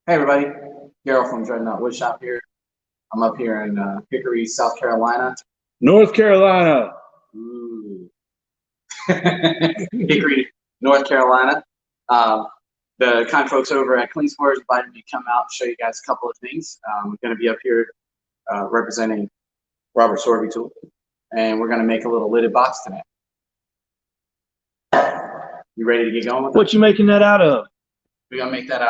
Hey everybody, Darryl from Dreadnought Woodshop here. I'm up here in Hickory, South Carolina. North Carolina. Ooh. Hickory, North Carolina. The kind folks over at Klingspor invited me to come out and show you guys a couple of things. I'm going to be up here representing Robert Sorby tool, and we're going to make a little lidded box tonight. You ready to get going with that? What you making that out of? We're gonna make that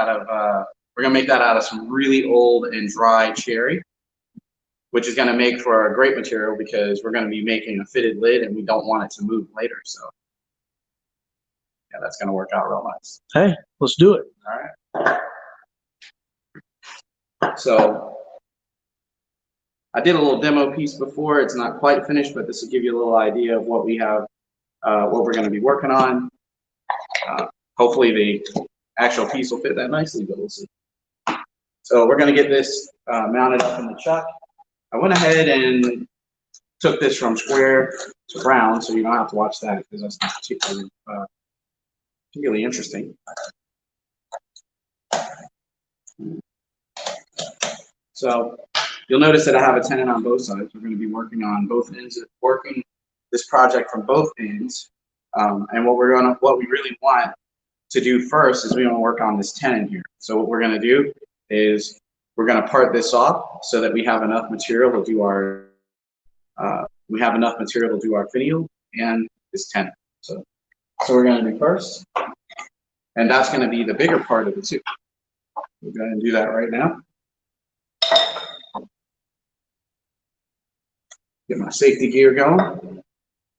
out of some really old and dry cherry, which is gonna make for a great material because we're gonna be making a fitted lid and we don't want it to move later. So yeah, that's gonna work out real nice. Hey, let's do it. All right. So I did a little demo piece before. It's not quite finished, but this will give you a little idea of what we have, what we're gonna be working on. Hopefully the actual piece will fit that nicely, but we'll see. So we're going to get this mounted up in the chuck. I went ahead and took this from square to round, so you don't have to watch that because that's not particularly interesting. So you'll notice that I have a tenon on both sides. We're going to be working on both ends, working this project from both ends. And what we really want to do first is we want to work on this tenon here. So what we're going to do is we're going to part this off so that we have enough material to do our finial and this tenon. So we're going to do first, and that's going to be the bigger part of the two. We're going to do that right now. Get my safety gear going. All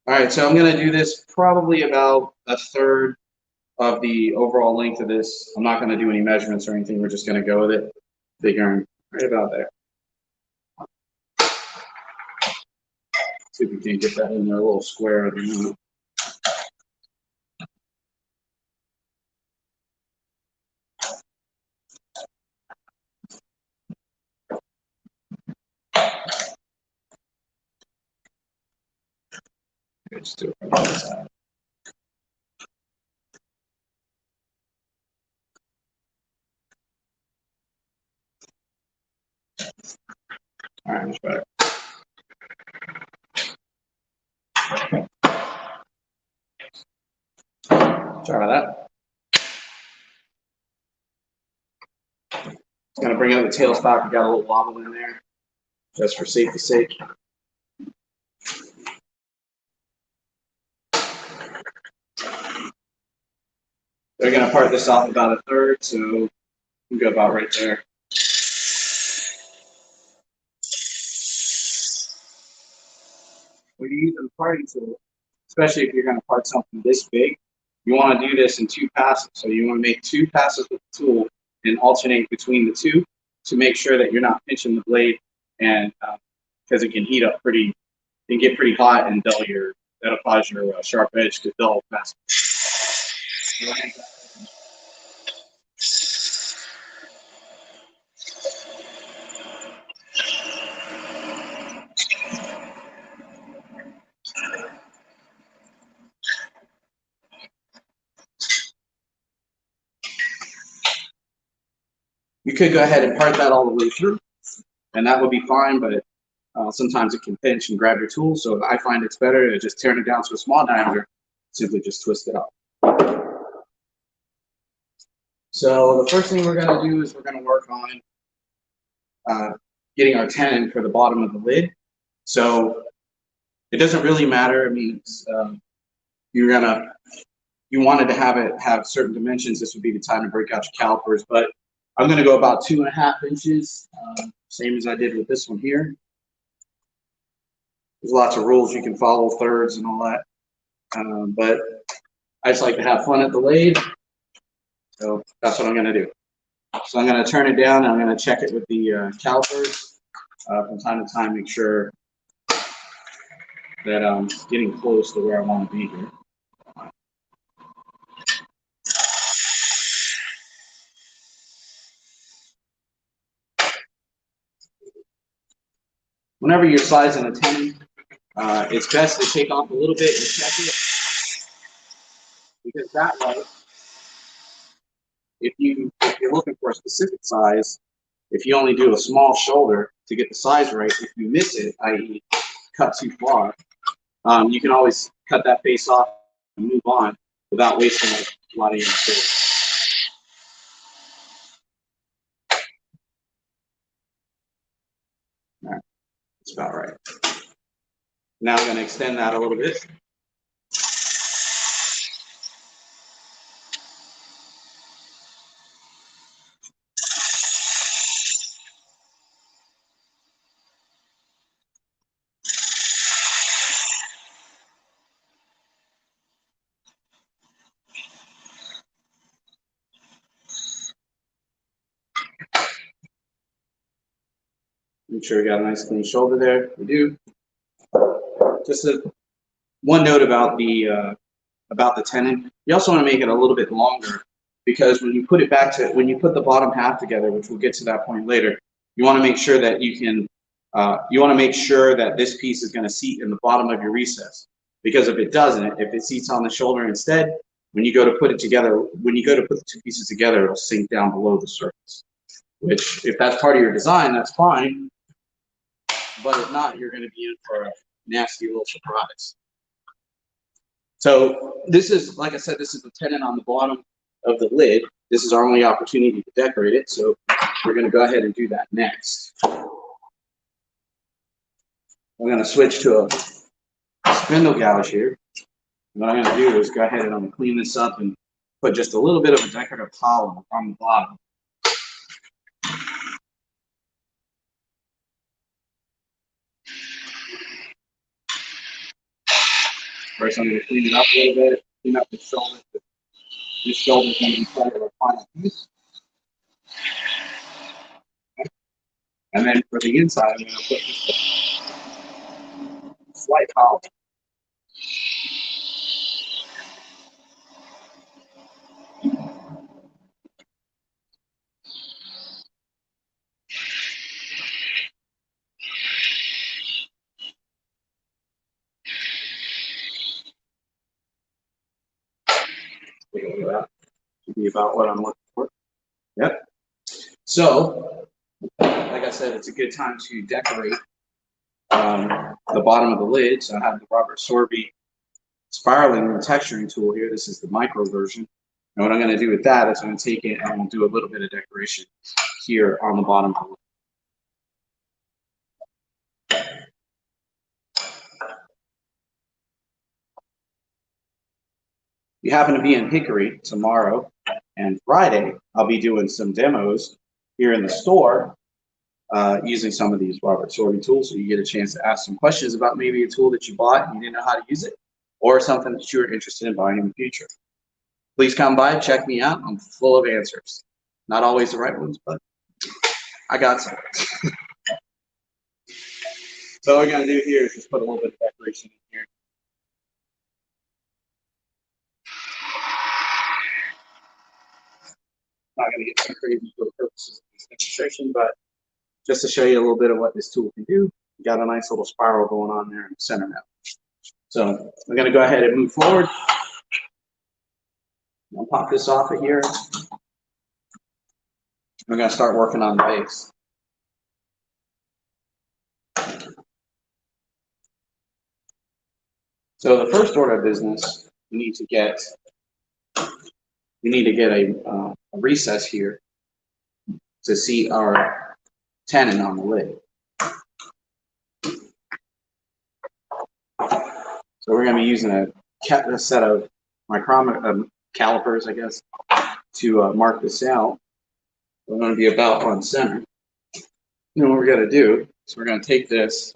right, so I'm going to do this probably about a third of the overall length of this. I'm not going to do any measurements or anything. We're just going to go with it, figuring right about there. See if we can get that in there a little square. Let's do it from the other side. All right, much better. Sorry about that. It's going to bring out the tail stock. We got a little wobble in there, just for safety's sake. They're going to part this off about a third, so we go about right there. When you use a parting tool, especially if you're going to part something this big, you want to do this in 2 passes. So you want to make 2 passes with the tool and alternate between the 2 to make sure that you're not pinching the blade, and because it can heat up it can get pretty hot and that'll cause your sharp edge to dull faster. You could go ahead and part that all the way through, and that would be fine, but sometimes it can pinch and grab your tool, so I find it's better to just tear it down to a small diameter, simply just twist it up. So the first thing we're going to do is we're going to work on getting our tenon for the bottom of the lid. So it doesn't really matter. I mean, you wanted to have certain dimensions. This would be the time to break out your calipers, but I'm going to go about 2.5 inches, same as I did with this one here. There's lots of rules you can follow, thirds and all that, but I just like to have fun at the lathe, so that's what I'm going to do. So I'm going to turn it down, and I'm going to check it with the calipers from time to time, make sure that I'm getting close to where I want to be here. Whenever you're sizing a tenon, it's best to take off a little bit and check it, because that way if you're looking for a specific size, if you only do a small shoulder to get the size right, if you miss it, i.e. cut too far, you can always cut that face off and move on without wasting like, a lot of your material. All right, that's about right. Now I'm going to extend that a little bit. Make sure we got a nice clean shoulder there. We do. Just one note about the tenon. You also want to make it a little bit longer because when you put it back to when you put the bottom half together, which we'll get to that point later, you want to make sure that you can. You want to make sure that this piece is going to seat in the bottom of your recess. Because if it doesn't, if it seats on the shoulder instead, when you go to put it together, when you go to put the two pieces together, it'll sink down below the surface. Which, if that's part of your design, that's fine. But if not, you're going to be in for a nasty little surprise. So this is, like I said, this is the tenon on the bottom of the lid. This is our only opportunity to decorate it. So we're going to go ahead and do that next. I'm going to switch to a spindle gouge here. And what I'm going to do is go ahead and I'm going to clean this up and put just a little bit of a decorative pollen on the bottom. First, I'm going to clean it up a little bit, clean up the shoulder. This shoulder is going to be part of a final piece. Okay. And then for the inside, I'm going to put just a slight pollen. Take a look at that. Should be about what I'm looking for. Yep. So, like I said, it's a good time to decorate the bottom of the lid. So I have the Robert Sorby spiraling and texturing tool here. This is the micro version. And what I'm going to do with that is I'm going to take it and do a little bit of decoration here on the bottom of the lid. You happen to be in Hickory tomorrow and Friday, I'll be doing some demos here in the store using some of these Robert Sorby tools. So you get a chance to ask some questions about maybe a tool that you bought and you didn't know how to use it, or something that you're interested in buying in the future. Please come by, check me out. I'm full of answers. Not always the right ones, but I got some. So what we're going to do here is just put a little bit of decoration in here. Not going to get too crazy for the purposes of this demonstration, but just to show you a little bit of what this tool can do. You got a nice little spiral going on there in the center now. So we're going to go ahead and move forward. I'll pop this off of here. We're going to start working on the base. So the first order of business, we need to get a recess here to seat our tenon on the lid. So we're going to be using a set of micrometer calipers, I guess, to mark this out. We're going to be about on center. And what we're going to do is we're going to take this,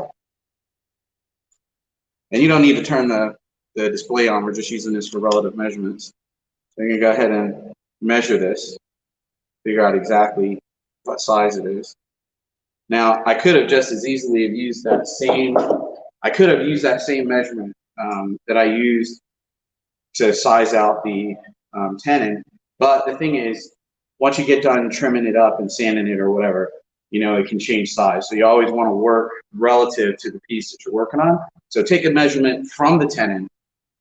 and you don't need to turn the display on. We're just using this for relative measurements. So you're going to go ahead and measure this, figure out exactly what size it is. Now, I could have just as easily have used that same, measurement that I used to size out the tenon. But the thing is, once you get done trimming it up and sanding it or whatever, you know, it can change size. So you always want to work relative to the piece that you're working on. So take a measurement from the tenon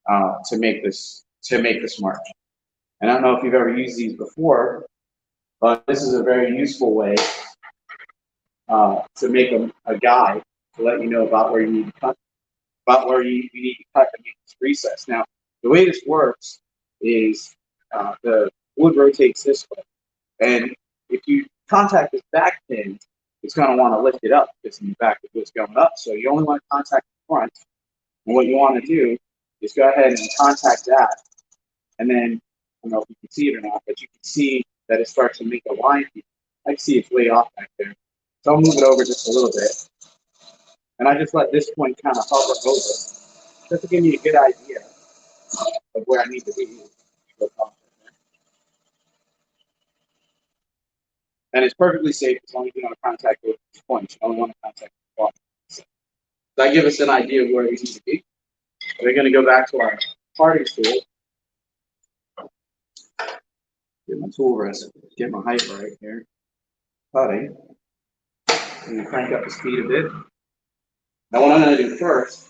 to make this mark. And I don't know if you've ever used these before, But this is a very useful way to make a guide to let you know about where you need to cut, about where you need to cut to make this recess. Now, the way this works is the wood rotates this way. And if you contact this back pin, it's going to want to lift it up because in the back the wood's going up. So you only want to contact the front. And what you want to do is go ahead and contact that. And then, I don't know if you can see it or not, but you can see that it starts to make a line here. I can see it's way off back there. So I'll move it over just a little bit. And I just let this point kind of hover over just to give me a good idea of where I need to be. And it's perfectly safe as long as you don't contact those points. You don't want to contact the bottom. So that gives us an idea of where we need to be. We're going to go back to our parting tool. Get my tool rest, get my height right here. Cutting. And crank up the speed a bit. Now what I'm going to do first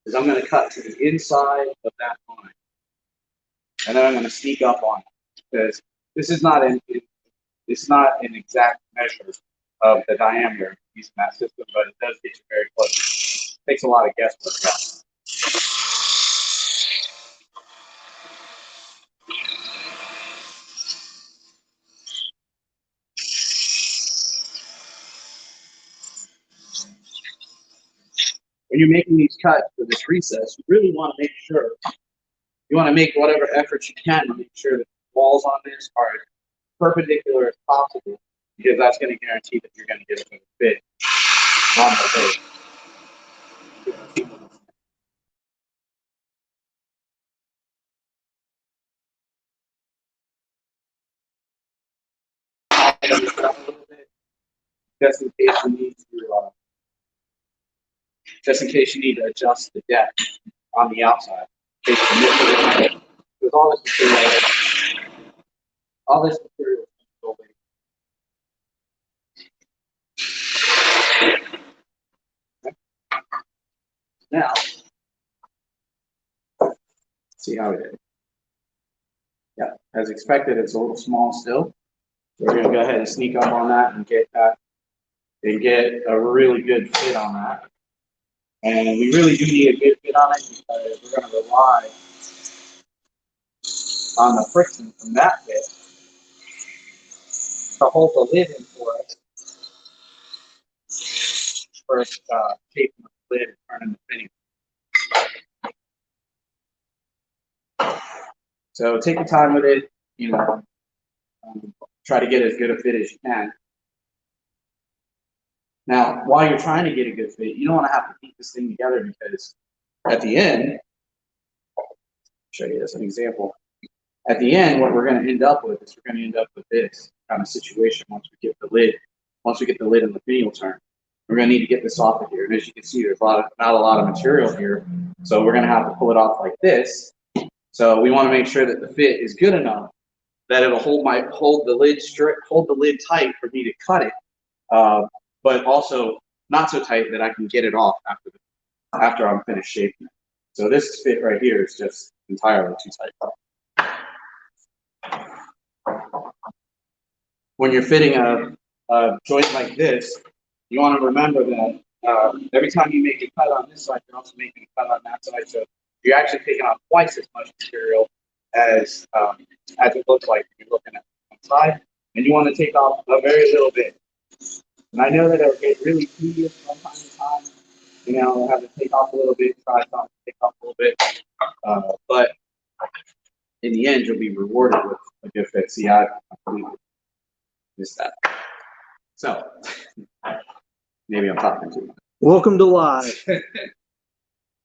is I'm going to cut to the inside of that line. And then I'm going to sneak up on it. Because this is not an exact measure of the diameter using that system, but it does get you very close. It takes a lot of guesswork out. When you're making these cuts for this recess, you really want to make sure, you want to make whatever efforts you can to make sure that the walls on this are as perpendicular as possible, because that's going to guarantee that you're going to get a good fit on the blade. Just in case you need to, just in case you need to adjust the depth on the outside. Because all this material is building. Now, see how we did. Yeah, as expected, it's a little small still. We're going to go ahead and sneak up on that and get that, and get a really good fit on that. And we really do need a good fit on it because we're going to rely on the friction from that bit to hold the lid in for us. First, taping the lid and turning the fitting. So take your time with it, you know, try to get as good a fit as you can. Now, while you're trying to get a good fit, you don't want to have to keep this thing together because at the end, I'll show you as an example. At the end, what we're going to end up with is we're going to end up with this kind of situation once we get the lid and the finial turn. We're going to need to get this off of here. And as you can see, there's not a lot of material here. So we're going to have to pull it off like this. So we want to make sure that the fit is good enough that it'll hold the lid tight for me to cut it, but also not so tight that I can get it off after I'm finished shaping it. So this fit right here is just entirely too tight. When you're fitting a joint like this, you want to remember that every time you make a cut on this side, you're also making a cut on that side. So you're actually taking off twice as much material as it looks like if you're looking at one side, and you want to take off a very little bit. And I know that it'll get really tedious from time to time. You know, have to take off a little bit, try to take off a little bit, but in the end, you'll be rewarded with a good fit. See, I completely missed that. So maybe I'm talking too much. Welcome to live.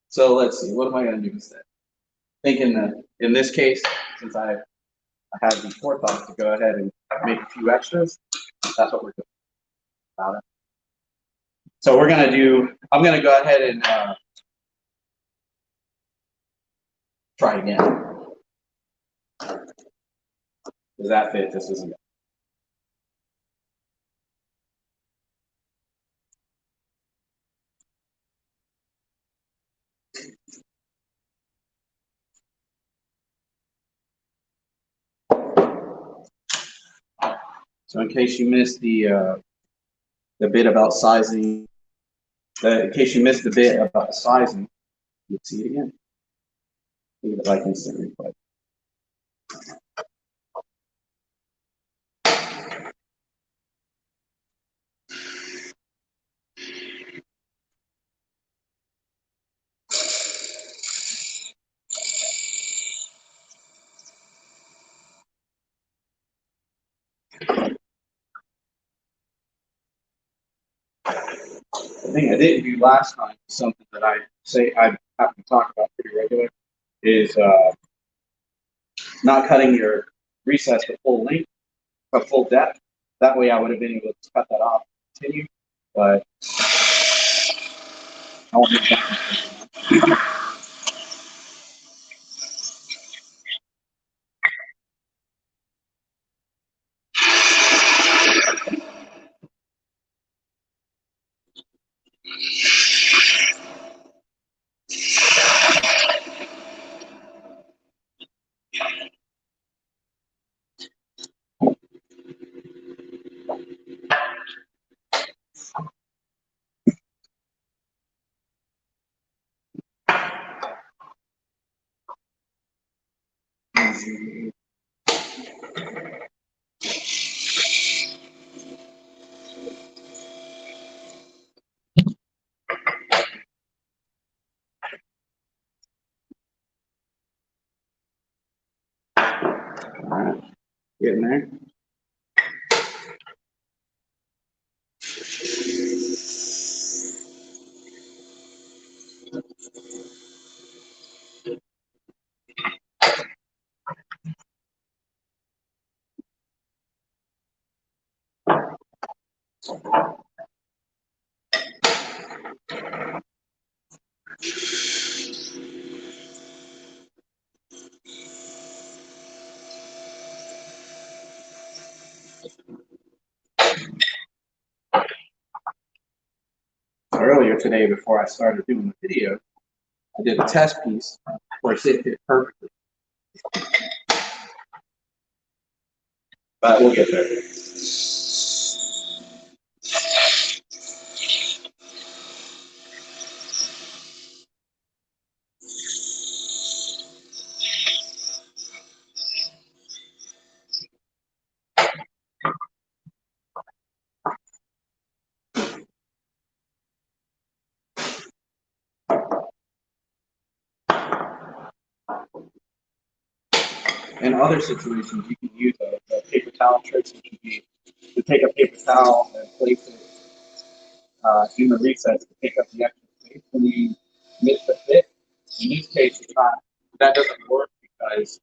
So let's see, what am I going to do instead? Thinking that in this case, since I have the forethought to go ahead and make a few extras, that's what we're doing about it. So we're going to do, I'm going to go ahead and try again. Does that fit? This isn't it. So in case you missed the bit about sizing, in case you missed the bit about sizing, you can see it again. Leave it like instant replay. The thing I didn't do last time, something that I have to talk about pretty regular, is not cutting your recess to full length, full depth. That way I would have been able to cut that off and continue, but I won't do that. All right, getting there. Earlier today, before I started doing the video, I did a test piece where it fit perfectly, but we'll get there. In other situations, you can use a paper towel trick, which would be to take a paper towel and place it in the recess to pick up the extra space when you miss the fit. In this case, it's not, that doesn't work because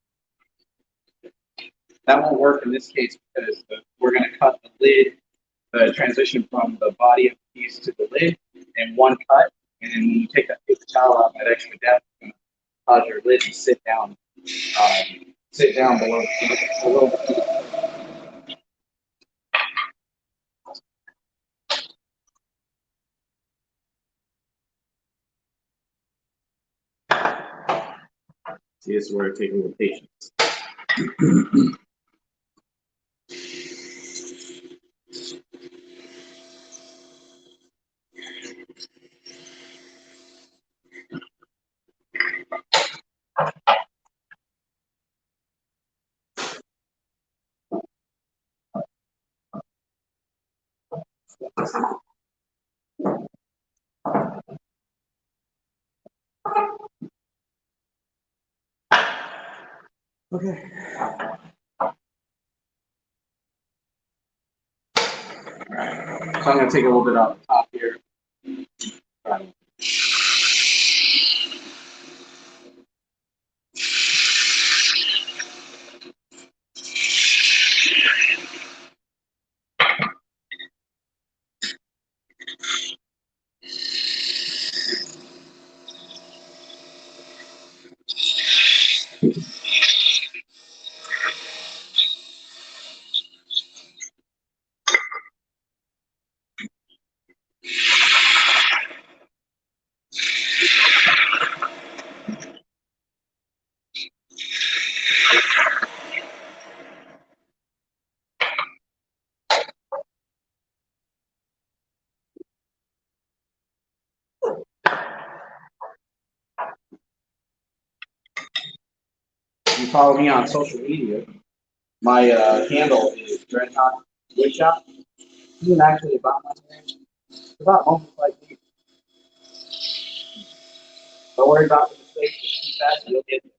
that won't work in this case because we're going to cut the lid, the transition from the body of the piece to the lid in one cut. And then when you take that paper towel out, that extra depth is going to cause your lid to sit down below a little bit. See, this is where it takes a little patience. Okay. So I'm going to take a little bit off the top here. follow me on social media, my handle is Dreadnought Woodshop. This isn't actually about my marriage. It's about moments like these. Don't worry about the mistakes. Just keep that, and you'll get it.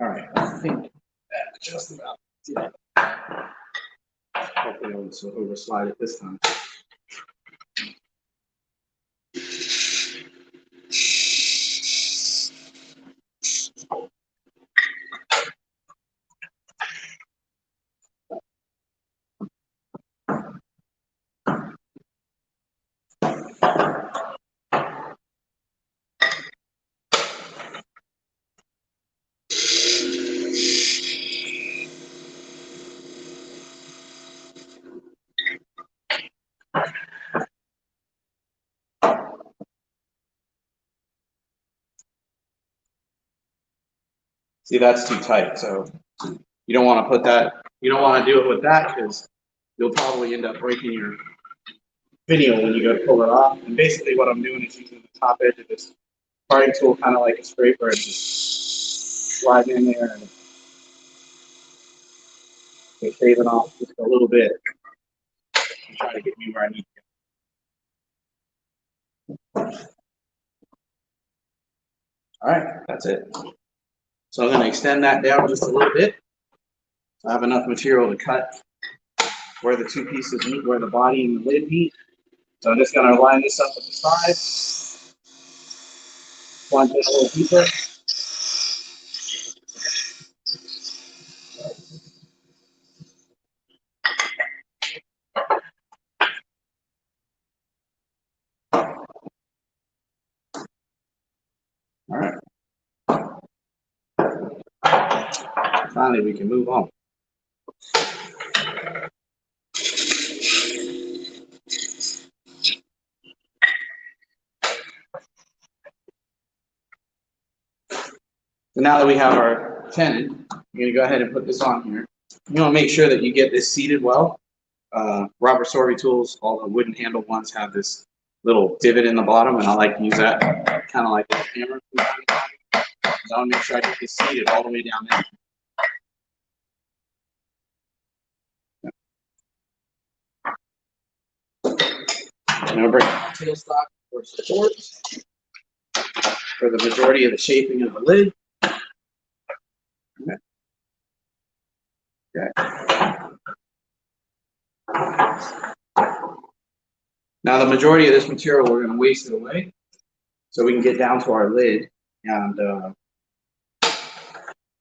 All right, I think that just about did it. Hopefully, I'll just overslide it this time. See, that's too tight, so you don't want to put that, you don't want to do it with that because you'll probably end up breaking your video when you go to pull it off. And basically what I'm doing is using the top edge of this parting tool kind of like a scraper and just slide in there and shaving off just a little bit and try to get me where I need to go. All right, that's it. So I'm going to extend that down just a little bit. I have enough material to cut where the two pieces meet, where the body and the lid meet. So I'm just going to line this up at the side, plunge in a little deeper. All right. Finally, we can move on. So now that we have our tenon, I'm going to go ahead and put this on here. You want to make sure that you get this seated well. Robert Sorby tools, all the wooden handle ones have this little divot in the bottom, and I like to use that kind of like a hammer. So I want to make sure I get this seated all the way down there. I'm going to bring my tailstock for support for the majority of the shaping of the lid. Okay. Now the majority of this material, we're going to waste it away so we can get down to our lid and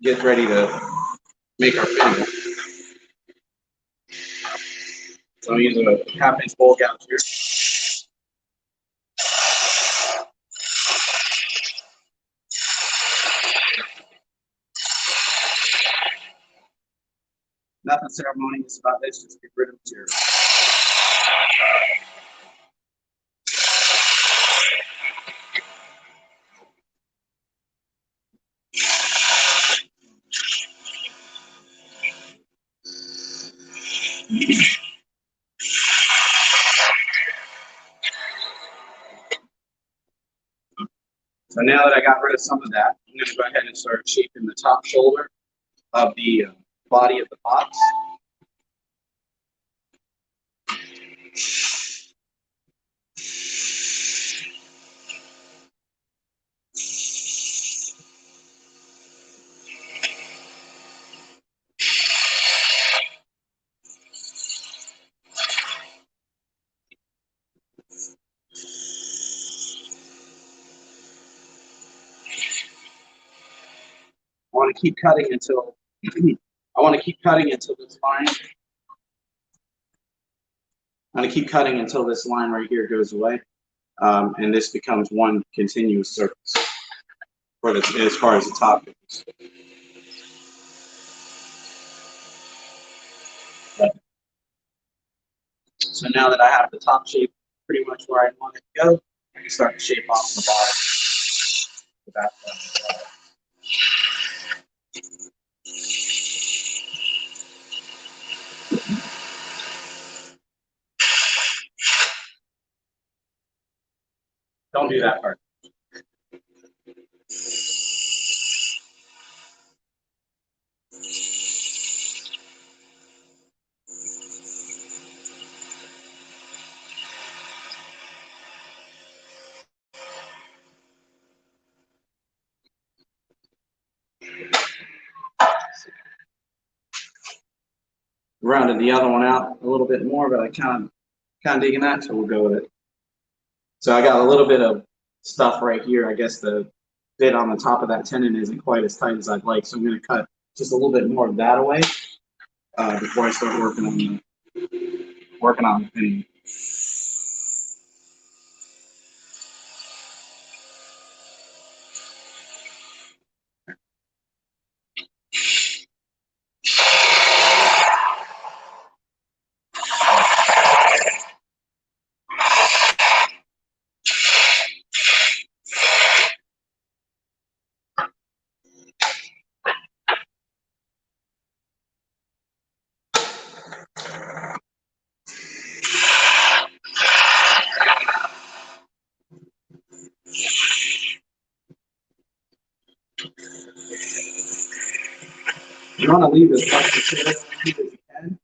get ready to make our finish. So I'm using a 1/2-inch bowl gouge here. Nothing ceremonious about this, just get rid of material. So now that I got rid of some of that, I'm going to go ahead and start shaping the top shoulder of the body of the box. I want to keep cutting until this line. I'm going to keep cutting until this line right here goes away, and this becomes one continuous surface for the, as far as the top goes. So now that I have the top shape pretty much where I want it to go, I can start to shape off the bottom. The back one. Don't do that part. rounded the other one out a little bit more, but I kind of digging that, so we'll go with it. So I got a little bit of stuff right here. I guess the bit on the top of that tenon isn't quite as tight as I'd like, so I'm going to cut just a little bit more of that away before I start working on the fitting. You want to leave as much material as you can,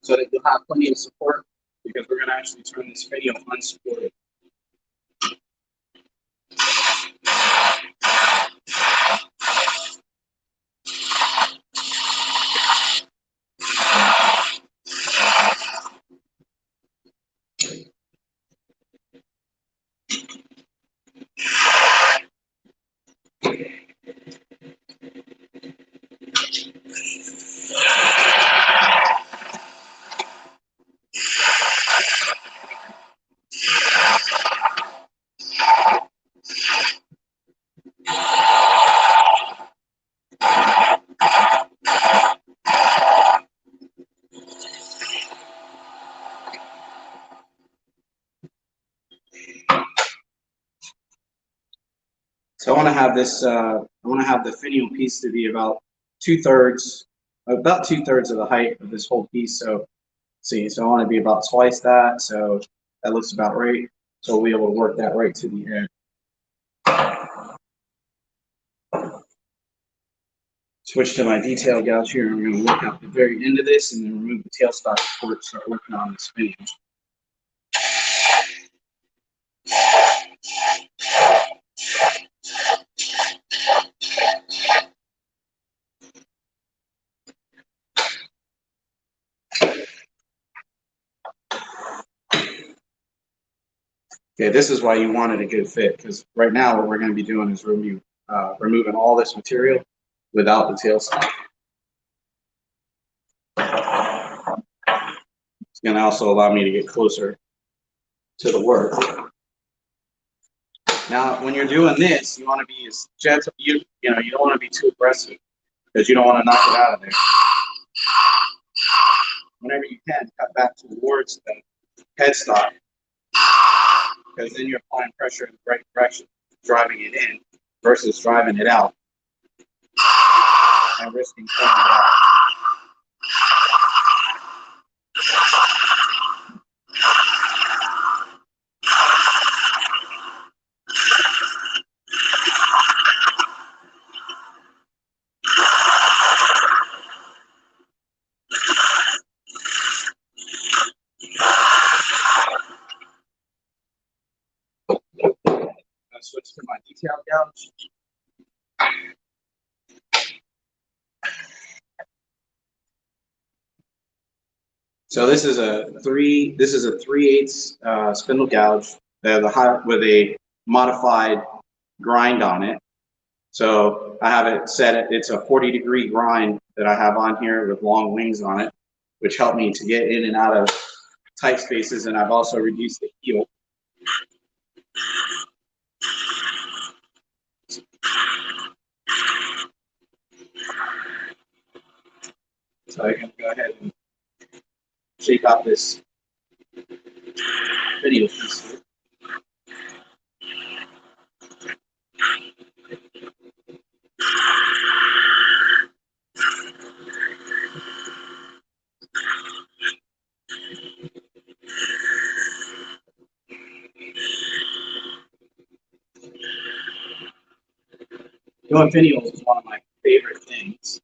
so that you'll have plenty of support, because we're going to actually turn this video unsupported. So I want to have this. I want to have the finial piece to be about two thirds of the height of this whole piece. So see, so I want to be about twice that. So that looks about right. So we'll be able to work that right to the end. Switch to my detail gouge here. I'm going to work out the very end of this and then remove the tailstock before I start working on the spinning. Okay, this is why you wanted a good fit, because right now what we're going to be doing is removing all this material without the tailstock. It's going to also allow me to get closer to the work. Now, when you're doing this, you want to be as gentle. You don't want to be too aggressive, because you don't want to knock it out of there. Whenever you can, cut back towards the headstock, because then you're applying pressure in the right direction, driving it in versus driving it out and risking pulling it out. I'll switch to my detail gouge. So this is a 3/8 spindle gouge with a modified grind on it. So I have it set. It's a 40-degree grind that I have on here with long wings on it, which help me to get in and out of tight spaces. And I've also reduced the heel. So I can go ahead and shape out this video piece here. Doing finials is one of my favorite things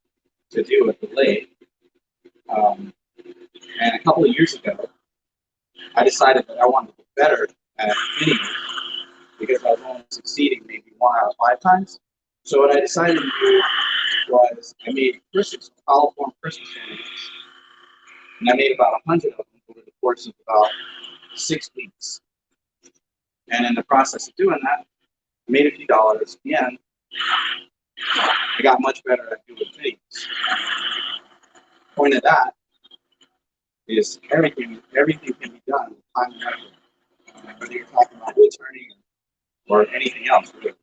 to do with the lathe. And a couple of years ago, I decided that I wanted to get better at finials because I was only succeeding maybe 1 out of 5 times. So what I decided to do was I made coliform Christmas ornaments And I made about 100 of them over the course of about 6 weeks. And in the process of doing that, I made a few dollars. At the end, I got much better at doing things. Point of that is everything can be done with time and effort. Whether you're talking about wood turning or anything else. Really.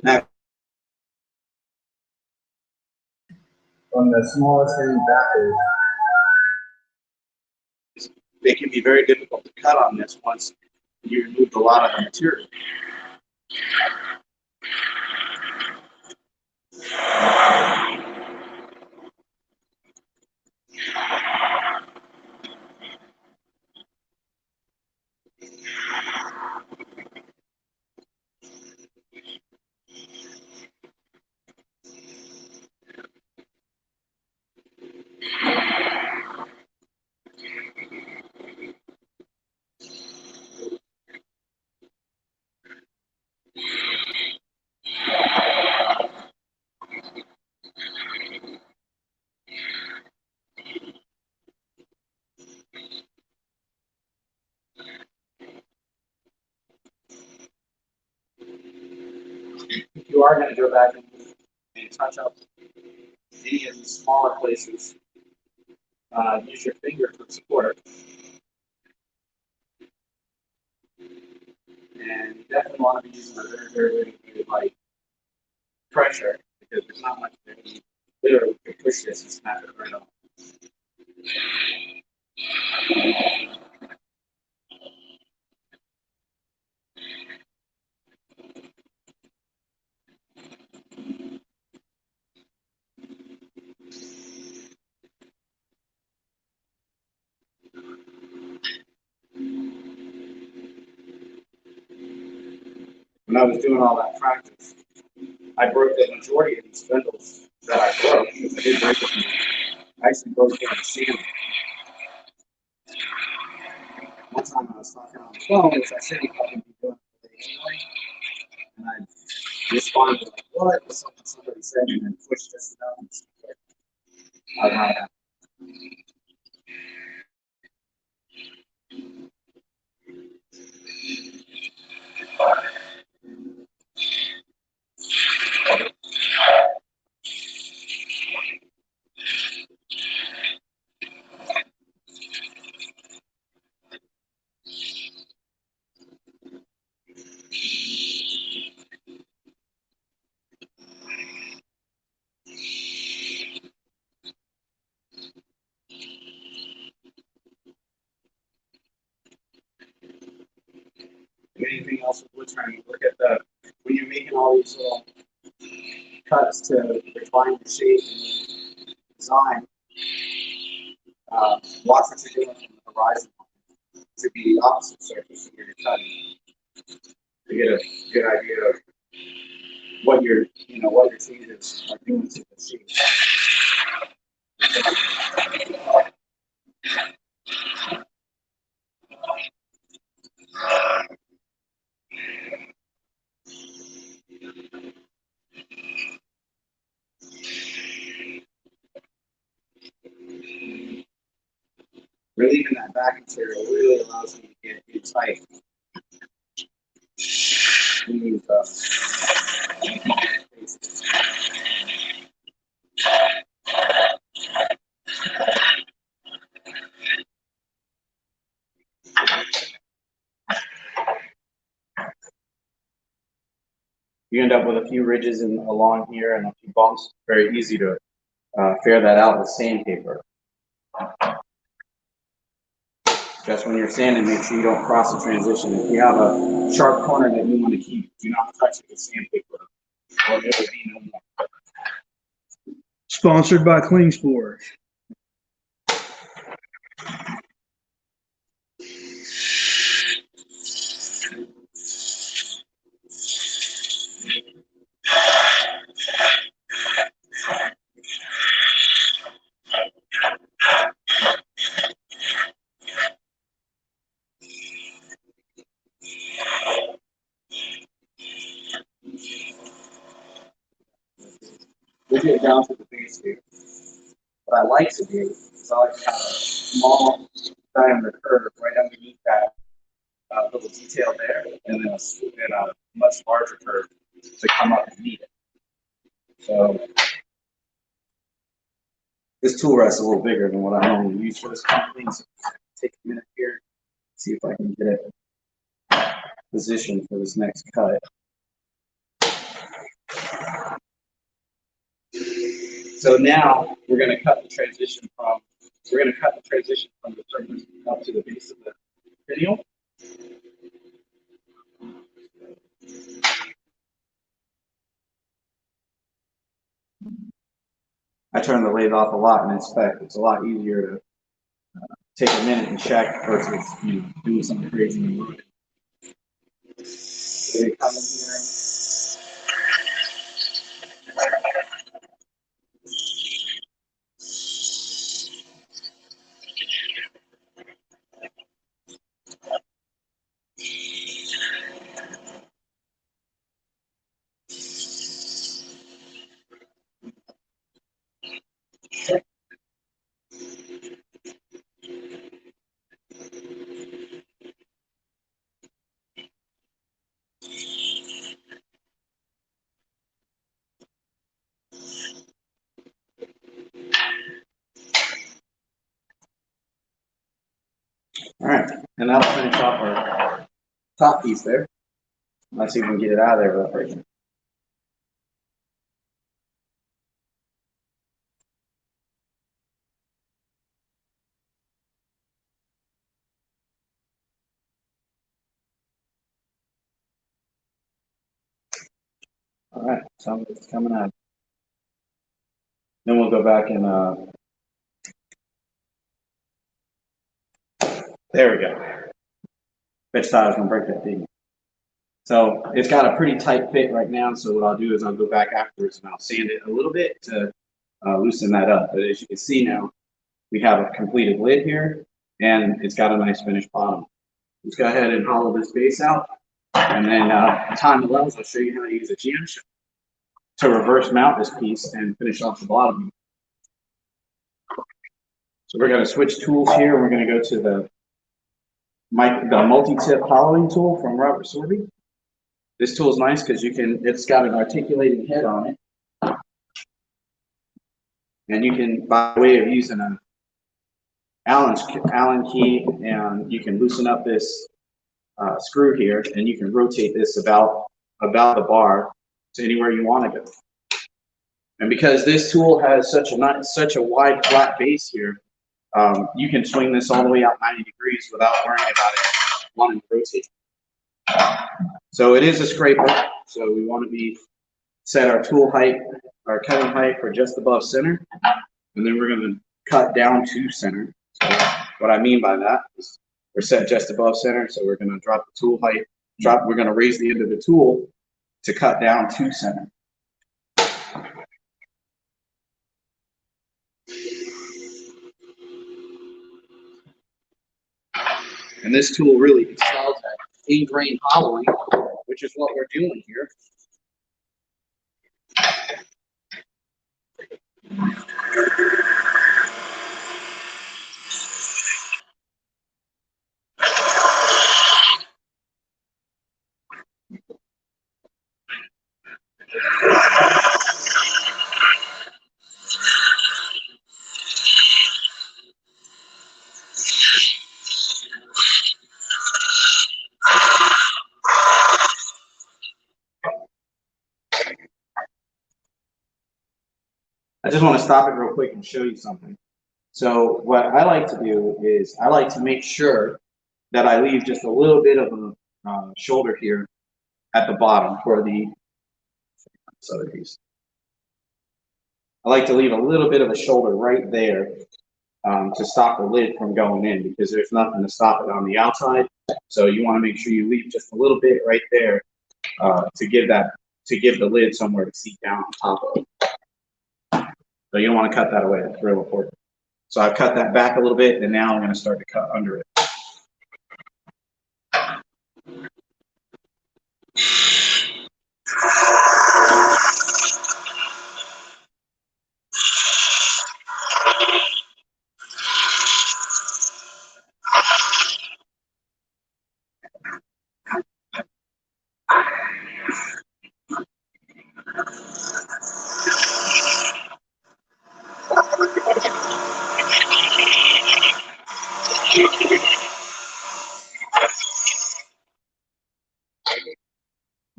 Now, from the smallest thing backwards, they can be very difficult to cut on this once you removed a lot of the material. If you are going to go back and touch up any of these smaller places, use your finger for support. And you definitely want to be using a very light pressure because there's not much there. You literally can push this and snap it right off. When I was doing all that practice, I broke the majority of these spindles that I broke. I did break them. I actually broke them in sand. One time I was talking on the phone, which I shouldn't probably be doing anyway, and I responded like, "What?" to something somebody said, and then pushed this down. And I was not happy. Anything else with wood turning? Look at when you're making all these little cuts to refine the shape and the design. Watch what you're doing from the horizon to be the opposite surface that you're cutting to get a good idea of what your changes are doing to the shape. Relieving that back material really allows you to get it tight. Move, you end up with a few ridges along here and a few bumps. Very easy to fare that out with sandpaper. Just when you're sanding, make sure you don't cross the transition. If you have a sharp corner that you want to keep, do not touch it with sandpaper, or it will be no more. Sponsored by Klingspor. we'll get down to the base here. What I like to do is I like to have a small diameter curve right underneath that little detail there, and then a much larger curve to come up and meet it. So this tool rest is a little bigger than what I normally use for this kind of thing. So take a minute here, see if I can get it positioned for this next cut. So now we're going to cut the transition from the surface up to the base of the finial. I turn the lathe off a lot and inspect. It's a lot easier to take a minute and check versus doing something crazy and ruin it. They come in here. All right, and that'll finish off our top piece there. Let's see if we can get it out of there real quick. All right, some of it's coming out. Then we'll go back and there we go. Bitch thought I was gonna break that thing. So it's got a pretty tight fit right now. So what I'll do is I'll go back afterwards and I'll sand it a little bit to loosen that up. But as you can see now, we have a completed lid here, and it's got a nice finished bottom. Let's go ahead and hollow this base out, and then time allows, I'll show you how to use a jam shop to reverse mount this piece and finish off the bottom. So we're going to switch tools here. We're going to go to the multi-tip hollowing tool from Robert Sorby. This tool is nice because it's got an articulating head on it. And you can, by way of using a Allen key, and you can loosen up this screw here, and you can rotate this about the bar to anywhere you want to go. And because this tool has such a wide flat base here, you can swing this all the way out 90 degrees without worrying about it wanting to rotate. So it is a scraper, so we want to set our tool height, our cutting height for just above center, and then we're going to cut down to center. So what I mean by that is we're set just above center, so we're going to drop the tool height, we're going to raise the end of the tool to cut down to center. And this tool really excels at in-grain hollowing, which is what we're doing here. I just want to stop it real quick and show you something. So what I like to do is I like to make sure that I leave just a little bit of a shoulder here at the bottom for the other piece. I like to leave a little bit of a shoulder right there to stop the lid from going in, because there's nothing to stop it on the outside. So you want to make sure you leave just a little bit right there to give the lid somewhere to seat down on top of. So you don't want to cut that away. That's real important. So I've cut that back a little bit, and now I'm going to start to cut under it.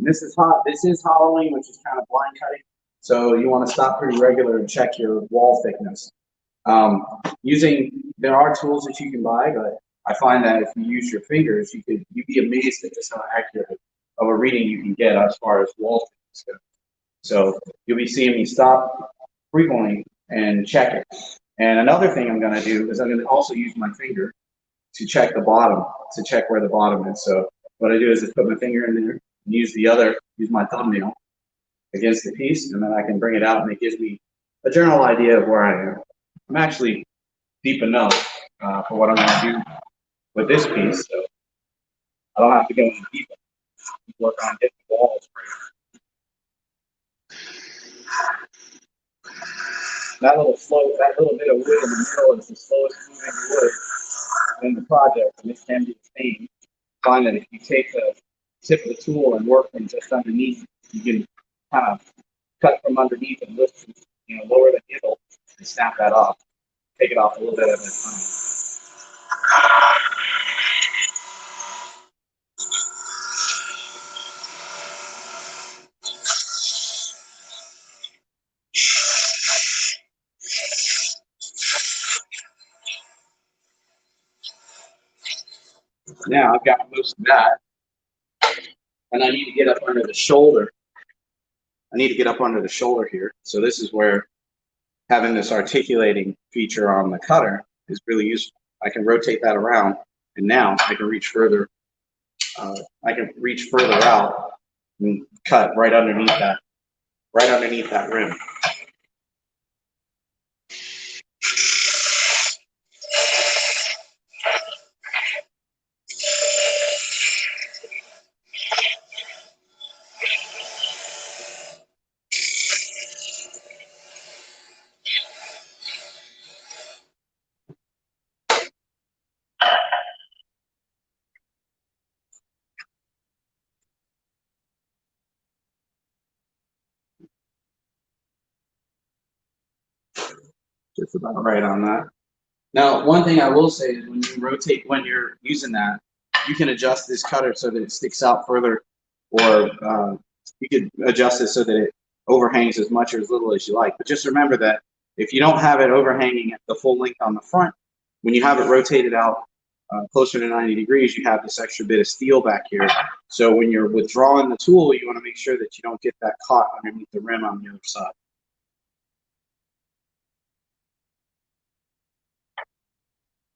And this is hot. This is hollowing, which is kind of blind cutting. So you want to stop pretty regular and check your wall thickness. There are tools that you can buy, but I find that if you use your fingers, you'd be amazed at just how accurate of a reading you can get as far as wall thickness goes. So you'll be seeing me stop frequently and check it. And another thing I'm going to do is I'm going to also use my finger to check the bottom, to check where the bottom is. So what I do is just put my finger in there and use my thumbnail against the piece, and then I can bring it out, and it gives me a general idea of where I am. I'm actually deep enough for what I'm going to do with this piece, so I don't have to go any deeper. Work on getting the walls right. That little bit of wood in the middle is the slowest moving wood in the project, and this can be a pain. Find that if you take the tip of the tool and work from just underneath, you can kind of cut from underneath and lift, lower the handle and snap that off. Take it off a little bit at a time. Now I've got most of that, and I need to get up under the shoulder. I need to get up under the shoulder here. So this is where having this articulating feature on the cutter is really useful. I can rotate that around, and now I can reach further. Out and cut right underneath that rim. Just about right on that. Now, one thing I will say is when you're using that, you can adjust this cutter so that it sticks out further, or you could adjust it so that it overhangs as much or as little as you like. But just remember that if you don't have it overhanging at the full length on the front, when you have it rotated out closer to 90 degrees, you have this extra bit of steel back here. So when you're withdrawing the tool, you want to make sure that you don't get that caught underneath the rim on the other side.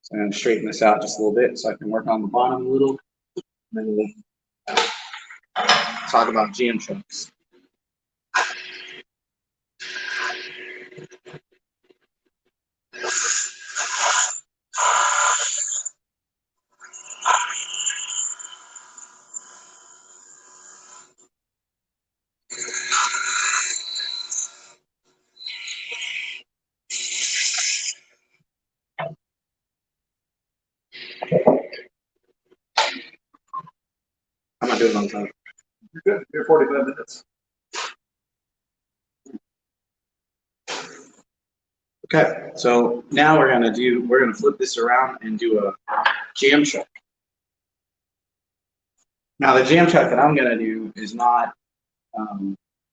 So I'm going to straighten this out just a little bit so I can work on the bottom a little. And then we'll talk about jam chucks. I'm not doing it on time. You're good. You're 45 minutes. Okay, so now we're gonna flip this around and do a jam chuck. Now the jam chuck that I'm gonna do is not,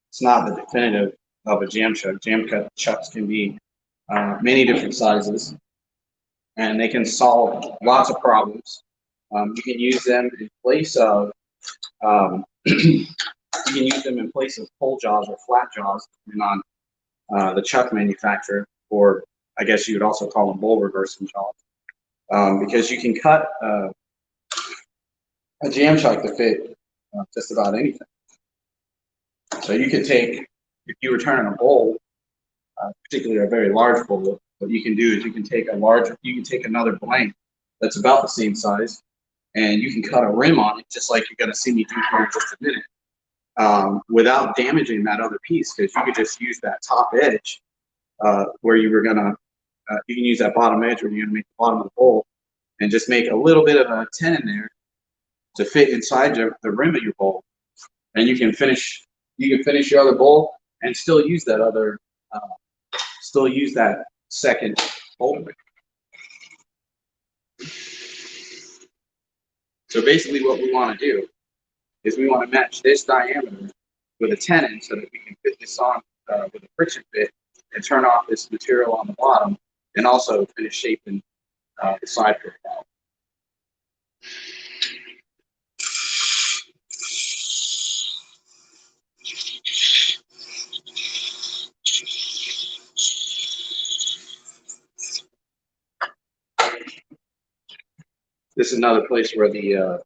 it's not the definitive of a jam chuck. Jam chucks can be many different sizes, and they can solve lots of problems. You can use them in place of pole jaws or flat jaws, depending on the chuck manufacturer, or I guess you would also call them bowl reversing jaws, because you can cut a jam chuck to fit just about anything. So you could take, if you were turning a bowl, particularly a very large bowl, what you can do is you can take another blank that's about the same size, and you can cut a rim on it, just like you're going to see me do here in just a minute, without damaging that other piece, because you could just use that top edge where you were going to, you can use that bottom edge where you're going to make the bottom of the bowl, and just make a little bit of a tenon there to fit inside the rim of your bowl, and you can finish your other bowl and still use that other, second bowl. So basically what we want to do is we want to match this diameter with a tenon so that we can fit this on with a friction fit and turn off this material on the bottom and also finish shaping the side profile. This is another place where the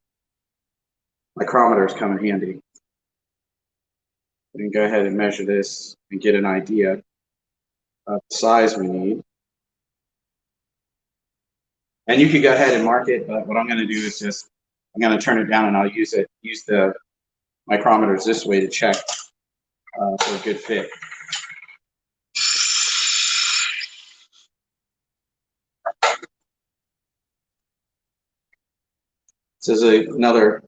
micrometers come in handy. We can go ahead and measure this and get an idea of the size we need. And you could go ahead and mark it, but what I'm going to do is just, I'm going to turn it down and I'll use the micrometers this way to check for a good fit. This is another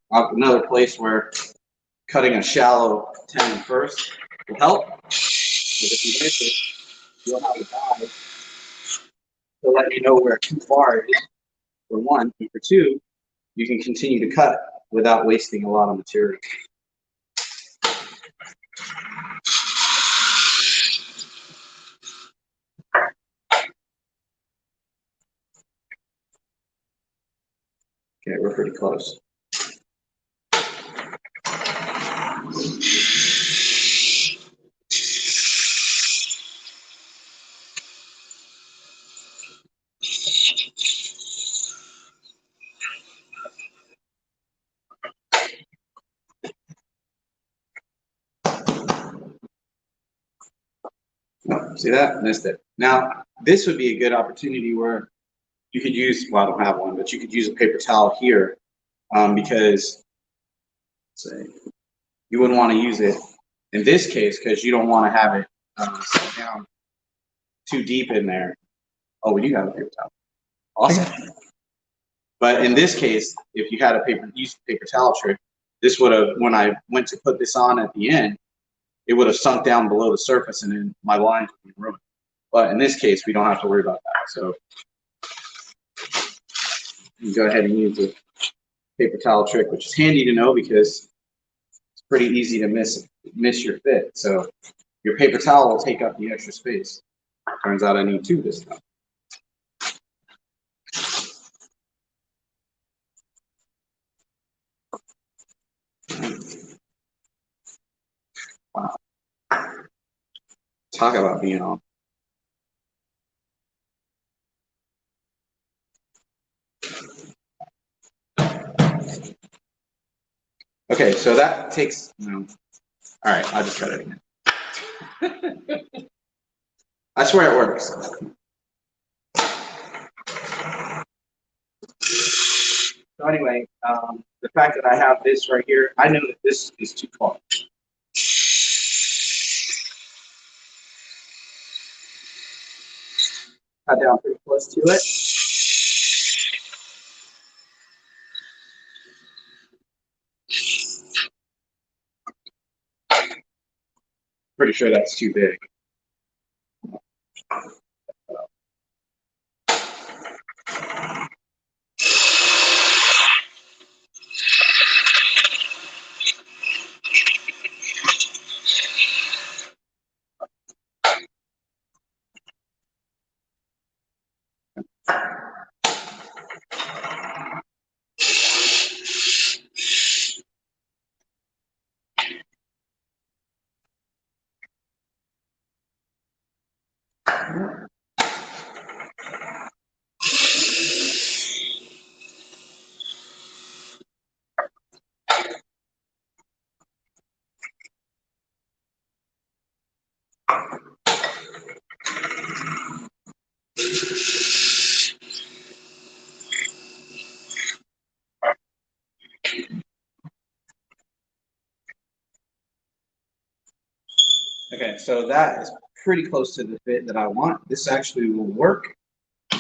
place where cutting a shallow tenon first will help. But if you miss it, you'll have a guide to let you know where too far it is, for one. And for two, you can continue to cut without wasting a lot of material. Okay, we're pretty close. Oh, see that? Missed it. Now, this would be a good opportunity where you could use, well, I don't have one, but you could use a paper towel here because, say, you wouldn't want to use it in this case because you don't want to have it sit down too deep in there. Oh, we do have a paper towel. Awesome. But in this case, if you had a paper towel trick, this would have, when I went to put this on at the end, it would have sunk down below the surface and then my lines would be ruined. But in this case, we don't have to worry about that. So you go ahead and use the paper towel trick, which is handy to know because it's pretty easy to miss your fit. So your paper towel will take up the extra space. Turns out I need two this time. Wow. Talk about being on. Okay, so that takes, all right, I'll just cut it again. I swear it works. So anyway, the fact that I have this right here, I know that this is too far. Cut down pretty close to it. Pretty sure that's too big. Okay, so that is pretty close to the fit that I want. This actually will work,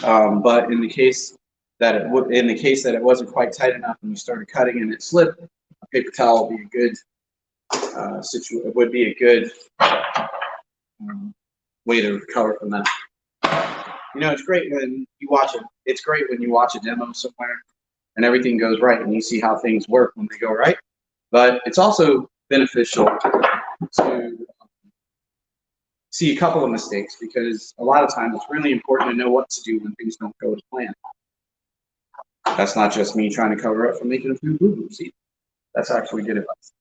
but in the case that it wasn't quite tight enough and you started cutting and it slipped, a paper towel would be a good it would be a good way to recover from that. You know, it's great when you watch it. It's great when you watch a demo somewhere and everything goes right and you see how things work when they go right. But it's also beneficial to see a couple of mistakes, because a lot of times it's really important to know what to do when things don't go to plan. That's not just me trying to cover up for making a few boo-boos. That's actually good advice.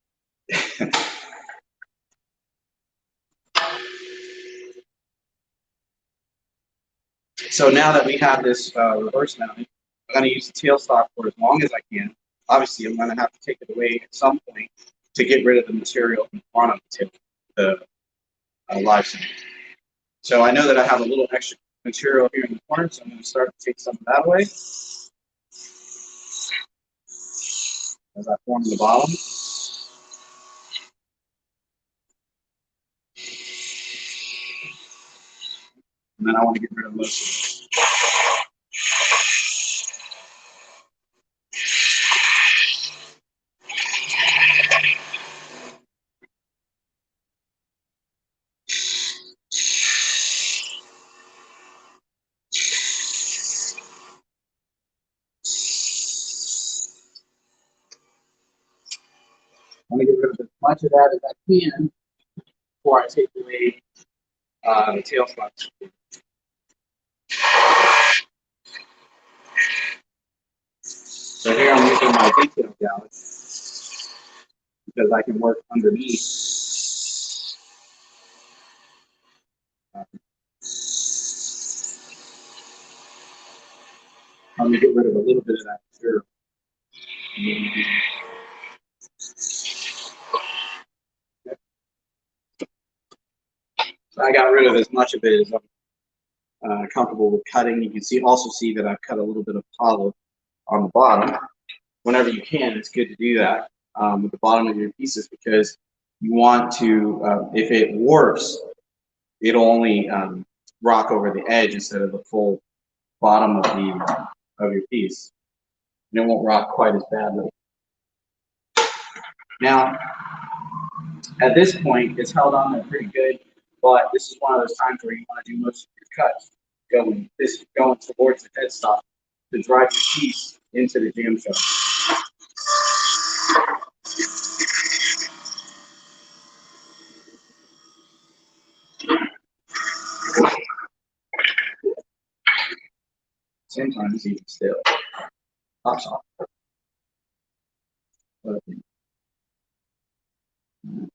So now that we have this reverse mounting, I'm going to use the tailstock for as long as I can. Obviously, I'm going to have to take it away at some point to get rid of the material in front of the live center. So I know that I have a little extra material here in the corner, so I'm going to start to take some of that away as I form the bottom. And then I want to get rid of most of it. I want to get rid of as much of that as I can before I take away the tailstock. So here I'm using my detail gouge because I can work underneath. I'm going to get rid of a little bit of that material. So I got rid of as much of it as I'm comfortable with cutting. You can also see that I've cut a little bit of hollow on the bottom. Whenever you can, it's good to do that with the bottom of your pieces, because you want to, if it warps, it'll only rock over the edge instead of the full bottom of your piece. And it won't rock quite as badly. Now, at this point, it's held on there pretty good, but this is one of those times where you want to do most of your cuts going towards the headstock to drive your piece into the jam shaft. Sometimes even still pops off. But no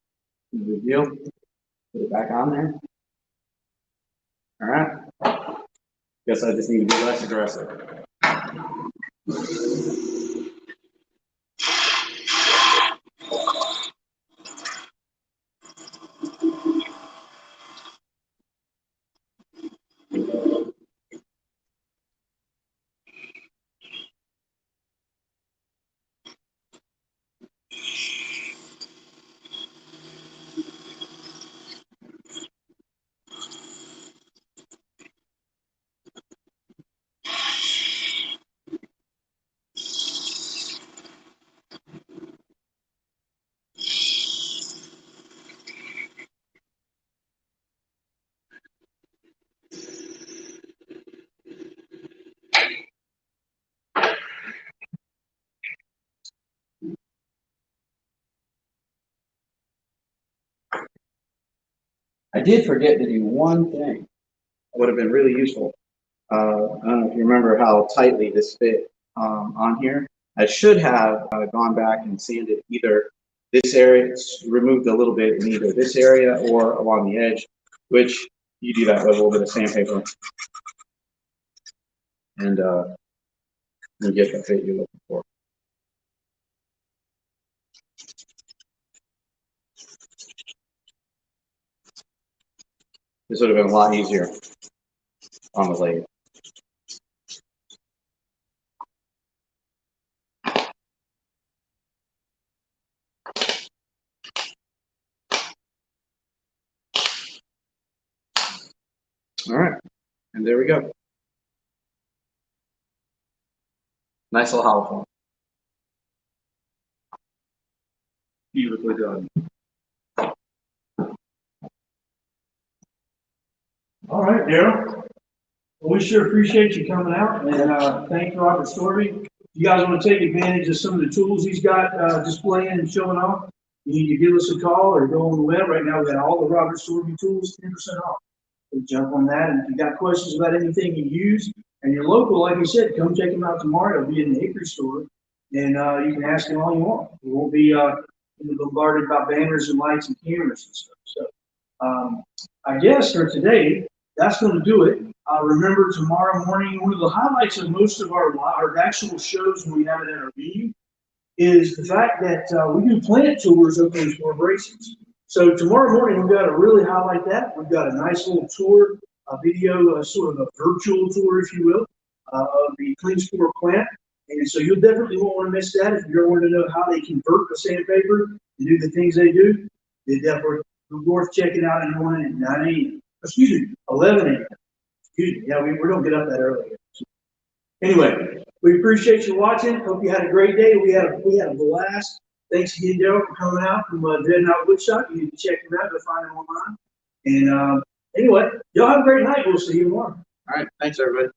big deal. Put it back on there. All right. Guess I just need to be less aggressive. I did forget to do one thing that would have been really useful. I don't know if you remember how tightly this fit on here. I should have gone back and sanded either this area, removed a little bit in either this area or along the edge, which you do that with a little bit of sandpaper, and you get the fit you're looking for. This would have been a lot easier on the lathe. All right, and there we go. Nice little hollow form. Beautifully done. All right, Darryl. Well, we sure appreciate you coming out, and thank Robert Sorby you guys want to take advantage of some of the tools he's got displaying and showing off, you need to give us a call or go on the web. Right now, we got all the Robert Sorby tools 10% off. So jump on that, and if you got questions about anything you use and you're local, like you said, come check him out tomorrow. He'll be in the Hickory store, and you can ask him all you want. We won't be bombarded by banners and lights and cameras and stuff. So I guess for today, that's going to do it. Remember, tomorrow morning, one of the highlights of most of our actual shows when we have it at our venue is the fact that we do plant tours of Klingspor braces. So tomorrow morning, we've got to really highlight that. We've got a nice little tour, a video, sort of a virtual tour, if you will, of the Klingspor plant. And so you'll definitely won't want to miss that. If you're wanting to know how they convert the sandpaper and do the things they do, they definitely worth checking out in the morning at 9 a.m. Excuse me, 11 a.m. Excuse me. Yeah, we don't get up that early. Anyway, we appreciate you watching. Hope you had a great day. We had a blast. Thanks again, Darryl, for coming out from Dreadnought Woodshop. You need to check him out. Go find him online. And anyway, y'all have a great night. We'll see you tomorrow. All right. Thanks, everybody.